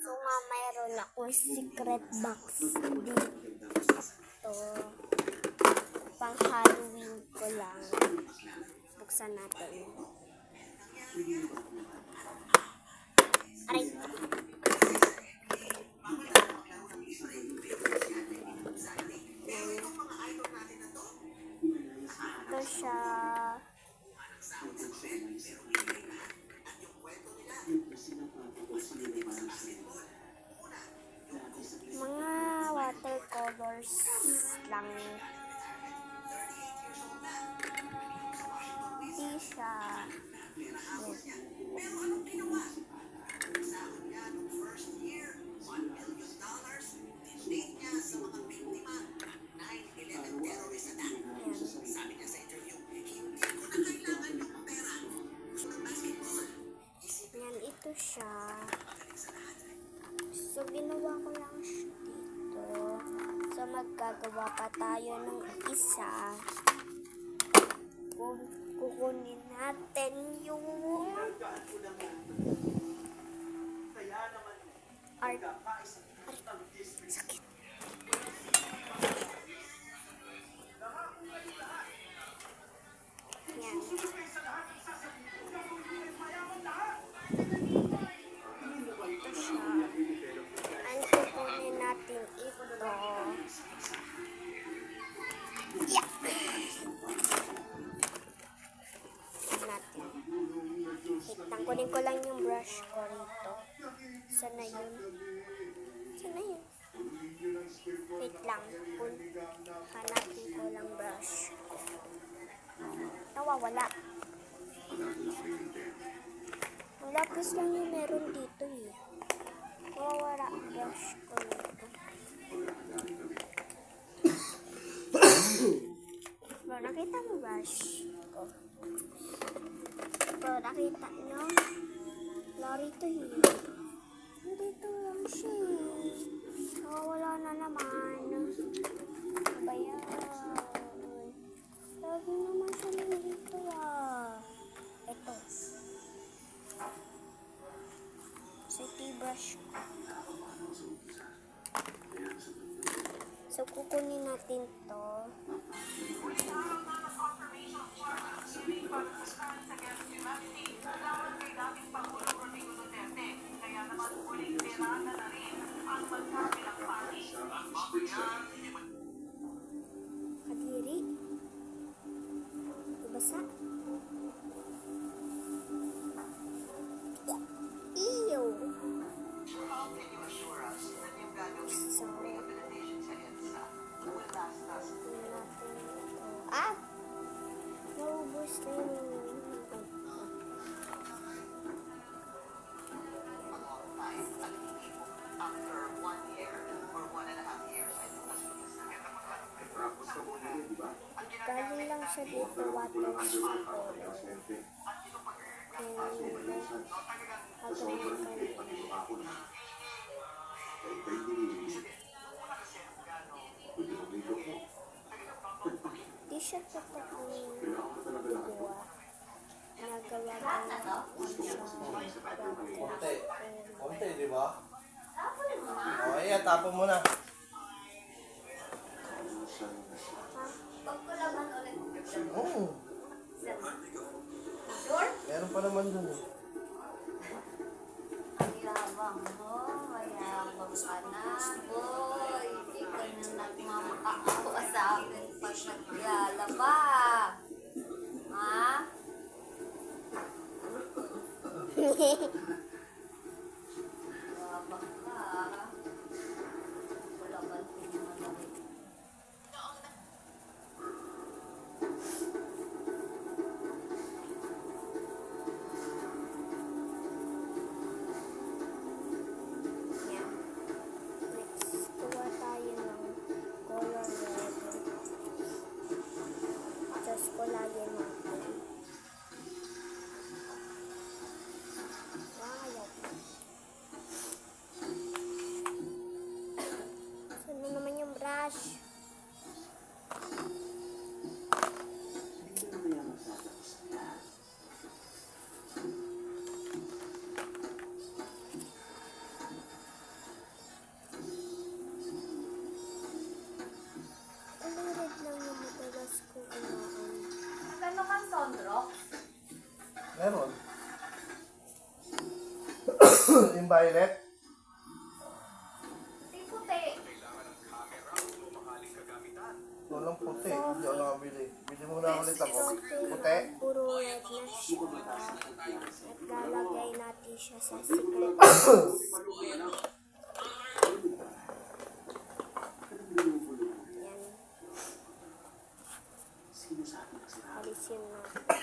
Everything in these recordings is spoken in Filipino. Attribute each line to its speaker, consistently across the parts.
Speaker 1: So nga mayroon akong secret box dito. Pang Halloween ko lang. Buksan natin. Aray. Ito siya. Mga watercolors lang. Hindi siya. Yan, ito siya. So, ginawa ko lang siya dito. So, magkagawa pa tayo ng isa. Kukunin natin yung art. Sakit. Yan. Ito siya. Ang kukunin natin ito. Yeah. Natin. Kunin ko lang yung brush ko rito. Sana yun. Sana yun. Wait lang. Hanapin ko lang brush. Nawawala. Ang lapis lang yung meron dito eh. Nawawala ang brush ko rito. Bro, nakita mo brush ko? Bro, nakita nyo? Narito eh. Dito lang siya eh. Nawawala na naman. Bayan. Lagi naman siya nandito ah. Ito. City brush ko. So, kukunin natin to. Kadiri. Ibasa. Ew. So, naubos na yung galing lang siya dito watercolor. Di siya totoong gawa. Nagawa lang siya
Speaker 2: Konti, di ba? O, ayan, tapon mo na. Oo. Meron pa naman dun eh.
Speaker 3: Yabang mo, mayabang ka na, boy. Hindi ka na nagmamakaawa sa akin pag naglalaba. Ha? Yabang ka. Wala ba naman
Speaker 1: ko lagi natin.
Speaker 2: yung violet?
Speaker 3: Puti.
Speaker 2: Walang puti. Hindi ako nakabili. Bili muna ulit ako.
Speaker 1: Okay
Speaker 2: Puti?
Speaker 1: na, puro red na siya. At lalagay natin siya sa secret box. Yan. Alisin natin.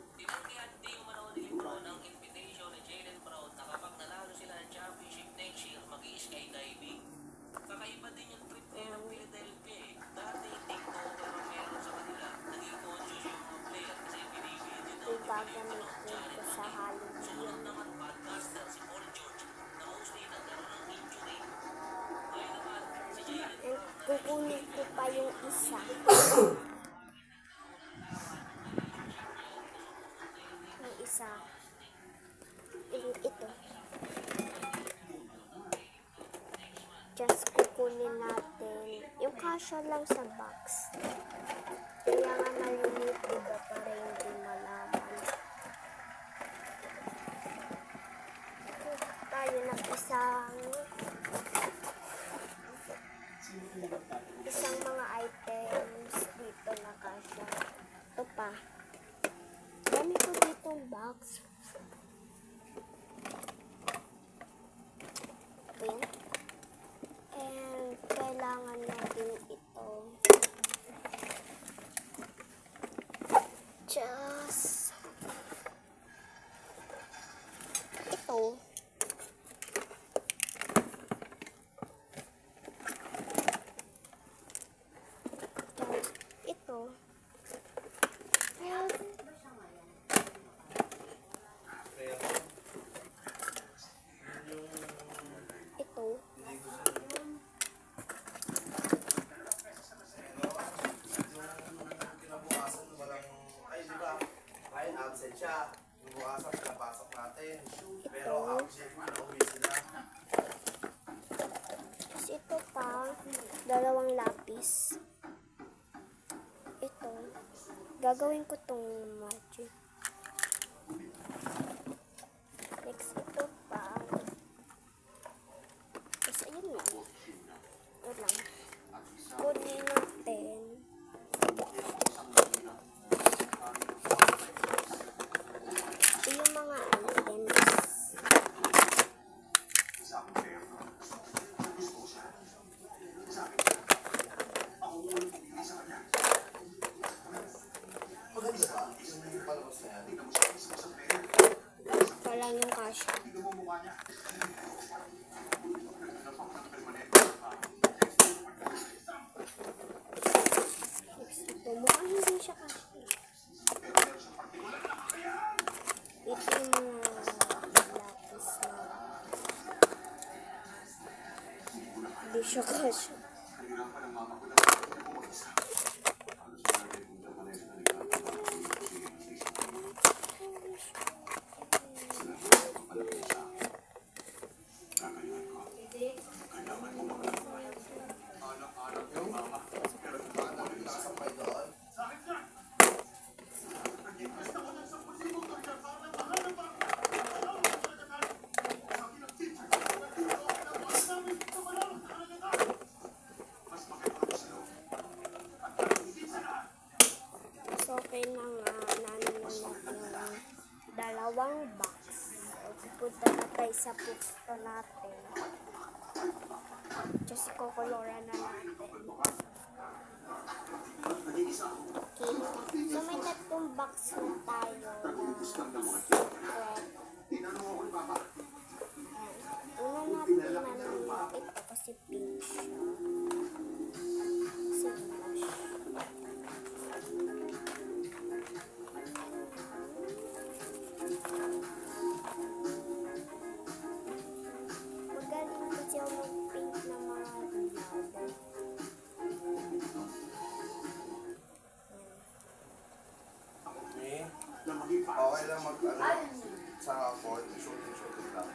Speaker 4: Hindi umano nilibro ng invitation ni Jalen Brown na kapag nanalo sila ng championship next year, mag-i-skydiving. Kakaiba din yung trip nila ng Philadelphia eh. Dati takeover ang meron sa kanila. Naging conscious yung mga player kasi binibigyan din ng
Speaker 1: Gagamitin ko sa Halloween.
Speaker 4: Sunod naman podcaster si Paul George na mostly nagkaroon ng injury. Ngayon naman si Jalen
Speaker 1: And kukunin ko pa yung isa. Yung isa. Ito. Just kukunin natin. Yung kasya lang sa box. Kaya nga malimit, diba? Para hindi malaman. Tayo ng isang mga items dito na kasya. Ito pa. Dami ko ditong box. Ito yan. And kailangan natin ito. Just ito. Ito. And ito.
Speaker 2: Kinabukasan walang, ay di ba? Ay, absent siya. Kinabukasan, pinapasok natin. Pero absent, pinauwi sila.
Speaker 1: Tapos ito pa, dalawang lapis. Ito, gagawin ko tong magic. Next, ito pa. Tapos ayun lang. Wait lang. Kunin natin. Ito yung mga items.
Speaker 2: Maganda ba? Yung palabas na yan.
Speaker 1: Ito lang yung kasha. Next, ito. Mukhang hindi siya kasha. Ito yung mga lapis na hindi siya kasha.
Speaker 2: Nakasapay doon.
Speaker 1: So, okay na nga, naninunod yung dalawang box. So, pupunta na tayo sa pwesto natin. Just kukuluran na natin. Okay. So, may tatlong box na tayo na secret. Una natin ito kasi pink siya. Kasi blush. Magaling kasi ako mag-paint ng mga flower.
Speaker 2: Okay lang sa court, shooting lang.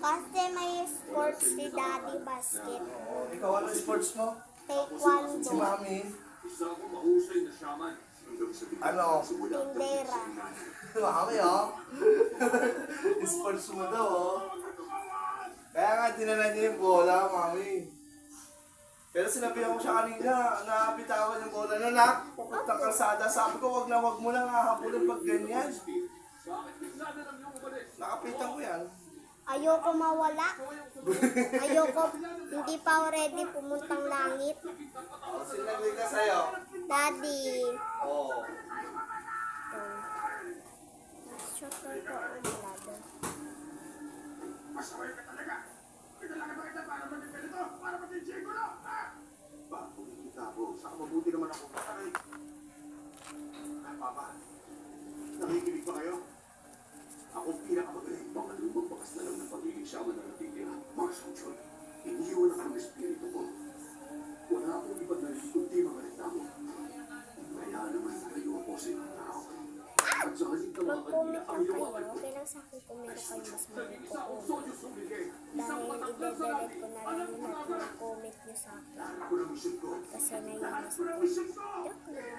Speaker 1: Kasi may sports si Daddy basket.
Speaker 2: Ikaw ano sports mo? Si
Speaker 1: Taekwondo.
Speaker 2: Mami. Ano?
Speaker 1: Tindera.
Speaker 2: Mami, oh. Sports mo daw, oh. Kaya nga, dinala niya yung bola, mami. Pero sinabihan ko siya kanina, nabitawan yung bola na nak, papuntang kalsada. Sabi ko, wag mo lang hahabulin pag ganyan. Nakapitan ko yan.
Speaker 1: Ayoko mawala. Ayoko, hindi pa ako ready pumuntang langit.
Speaker 2: O, sino nagligtas sa'yo?
Speaker 1: Daddy.
Speaker 2: Oo.
Speaker 1: Shot na ito umulado.
Speaker 5: Papa, nakikinig ba kayo? Ako pinakamagaling. Mga lumang bakas na lang ng pagiging siya man ang natitira. Marshal John, iniiwan ako ng espiritu ko. Wala akong ibang narinig kundi mga reklamo. Kaya naman nalayo ako sa ibang tao. At sa halip ng mga kanila,
Speaker 1: Mag-comment
Speaker 5: ang
Speaker 1: lang kayo.
Speaker 5: lumakad ko.
Speaker 1: Okay lang sa akin kung meron kayo mas maraming
Speaker 5: Sa akong
Speaker 1: comment.
Speaker 5: soju sumigay.
Speaker 1: Dahil i-delete ko na lang yung lahat ng comment nyo sa akin.
Speaker 5: Ako ng mission ko.
Speaker 1: Kasi naiinis
Speaker 5: Ako ng
Speaker 1: ako.
Speaker 5: mission ko!
Speaker 1: Joke lang.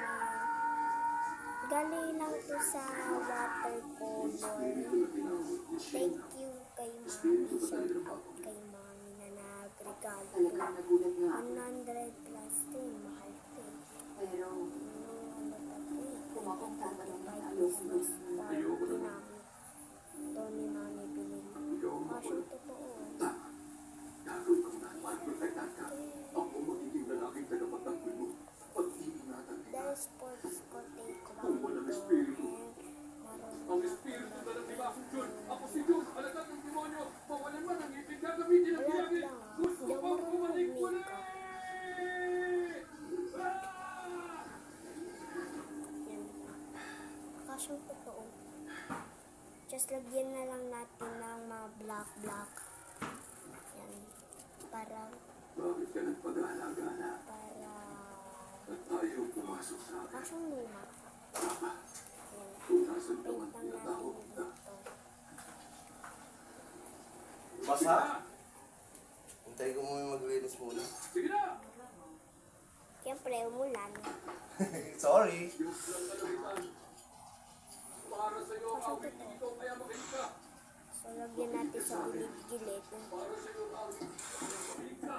Speaker 1: Galing lang to sa water color. Thank you kay Mami. Shout out kay Mami na nagregalo.
Speaker 3: Talagang nagulat nga ako.
Speaker 1: 100 plus din. Mahal to eh.
Speaker 3: Pero
Speaker 1: Ano ba to eh?
Speaker 3: kung ako tatanong na
Speaker 1: 25
Speaker 3: ayoko
Speaker 1: pesos
Speaker 3: na.
Speaker 1: para ginamit. Ito ni Mami binili. Kasi totoo.
Speaker 5: Gagawin ko na para protektahan ka. Ako magiging lalaking tagapagtanggol mo. Pag-iingatan kita.
Speaker 1: Dahil sports ko, take ko
Speaker 5: Kung walang espiritu. Ang espiritu na ng iba, Jun. Ako si Jun, alagat ng demonyo. Mawalan man ang ibig gagamitin ng
Speaker 1: Wala
Speaker 5: biyagi.
Speaker 1: lang.
Speaker 5: Gusto
Speaker 1: Hindi
Speaker 5: ko
Speaker 1: ako
Speaker 5: bang bumalik
Speaker 1: marunong
Speaker 5: muli?
Speaker 1: mag-makeup. Yan. Kasyang totoo. Just lagyan na lang natin ng mga black. Yan. Para,
Speaker 5: Bakit ka nagpag-aalaga na? At ayaw pumasok sa akin?
Speaker 1: kasyang luma.
Speaker 5: Papa,
Speaker 1: Yan.
Speaker 5: kung nasan ka
Speaker 1: Wait
Speaker 5: man
Speaker 1: lang natin
Speaker 5: tinatawag na.
Speaker 1: dito.
Speaker 2: Basa? Hintay ko muna maglinis muna.
Speaker 5: Sige na!
Speaker 1: Siyempre, umulan.
Speaker 2: Sorry.
Speaker 5: Diyos lang kalahitan. Para sa'yo,
Speaker 1: Kasyang
Speaker 5: awit
Speaker 1: totoo.
Speaker 5: ito, kaya makinig ka.
Speaker 1: So, lagyan natin sa gilid-gilid.
Speaker 5: Para sa'yo, awit ito, kaya makinig ka.